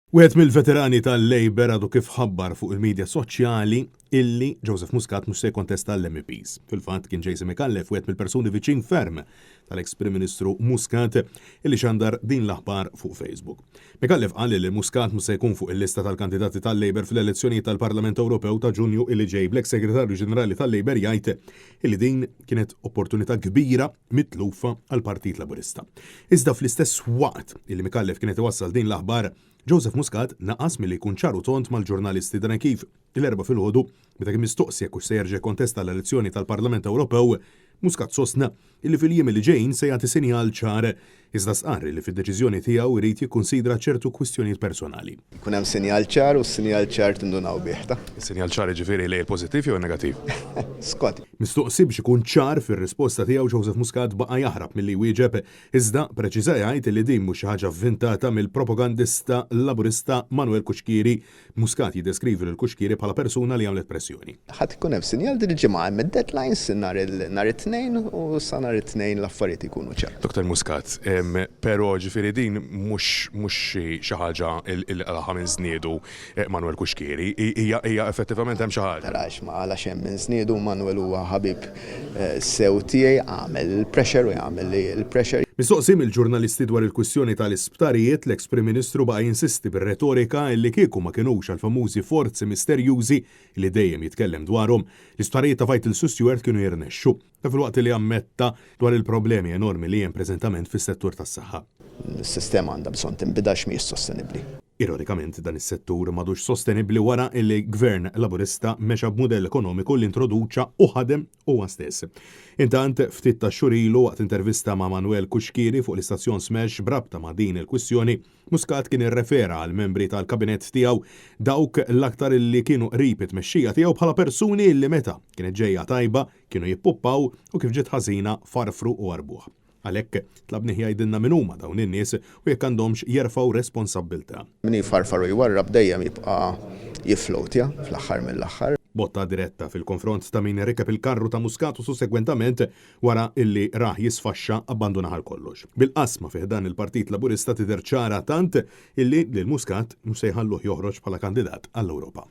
Wieħed mill-veterani tal-Labor għadu kif ħabbar fuq il-medja soċjali illi Joseph Muscat mhux se jkontesta l-MPs. Fil-fatt kien Jason McAuliffe wieħed mill-persuni viċin ferm tal-eks Prim Ministru Muscat illi xandar din l-aħbar fuq Facebook. McAuliffe qal li Muscat mhux se jkun fuq il-lista tal-kandidati tal-Labor fl-elezzjoni tal-Parlament Ewropew ta' Ġunju illi ġej bl-eks Segretarju Ġenerali tal-Labor jgħid illi din kienet opportunità kbira mitlufa għall-Partit Laburista. Iżda fl-istess waqt illi McAuliffe kienet iwassal din l-aħbar, Joseph Muscat naqas milli jkun ċaru tont mal-ġurnalisti dan kif l-erba' filgħodu meta kien mistoqsi jekk se jerġa' jkontesta l-elezzjoni tal-Parlament Ewropew, Muscat sostna illi fil-jiem li ġejjin se jagħti sinjal ċar iżda sqar li fid-deċiżjoni tiegħu jrid jikkunsidra ċertu kwistjonijiet personali. Kun hemm sinjal ċar u s-sinjal ċar tindunaw bih. Is-sinjal ċar jiġifieri li l-pożittiv jew negattiv? Skont. Mistoqsi biex ikun ċar fir-risposta tiegħu Joseph Muscat baqa' jaħrab milli wieġeb iżda preċiża jgħid li din mhux xi ħaġa vvintata mill-propagandista laburista Manuel Kuxkiri. Muscat jiddeskrivi lil Kuxkiri bħala persuna li għamlet pressjoni. Ħadd ikun hemm sinjal din il-ġimgħa hemm id-deadlines nhar it-tnejn u sa nhar it-tnejn l-affarijiet ikunu ċar. Dr. Muscat, però ġifieri din mhux xi ħaġa il-qalħa minn żniedu Manuel Kuxkiri, hija effettivament hemm xi ħaġa. Tarax ma għalax hemm minn żniedu Manuel huwa ħabib sew tiegħi għamel il-pressure u jagħmel li l-pressure. Mistoqsi mill-ġurnalisti dwar il-kwistjoni tal-isptarijiet, l-eks Prim Ministru baqa' jinsisti bir-retorika illi kieku ma kinux għall-famużi forzi misterjużi li dejjem jitkellem dwarhom, l-isptarijiet ta' Vital Stewart kienu jirnexxu, fil-waqt li ammetta dwar il-problemi enormi li hemm preżentament fis-settur tas-saħħa. Is-sistema għandha bżonn tinbidax mhijiex sostenibbli. Ironikament dan is-settur m'għadux sostenibbli wara li gvern Laburista mexa b'mudell ekonomiku li introduċa u ħadem huwa stess. Intant ftit ta' xhur ilu waqt intervista ma' Manuel Kuxkiri fuq l-istazzjon Smash brabta ma' din il-kwistjoni, Muscat kien irrefera għal membri tal-kabinett tiegħu dawk l-aktar li kienu qrib it-tmexxija tiegħu bħala persuni li meta kienet ġejja tajba kienu jippuppaw u kif ġiet ħażina farfru u arbuh. Għalhekk tlabni jgħidilna min huma dawn in-nies u jekk għandhomx jerfgħu responsabbiltà. Min jifarfaru jwarrab dejjem jibqa' jiflowtja fl-aħħar mill-aħħar. Botta diretta fil-konfront ta' min rekep il-karru ta' Muscat u sussegwentament wara illi raħ jisfaxxa abbandunaħ kollox. Bil-qasma fih dan il-Partit Laburista tidher ċara tant illi lil Muscat mhux se jħalluh joħroġ bħala kandidat għall-Ewropa.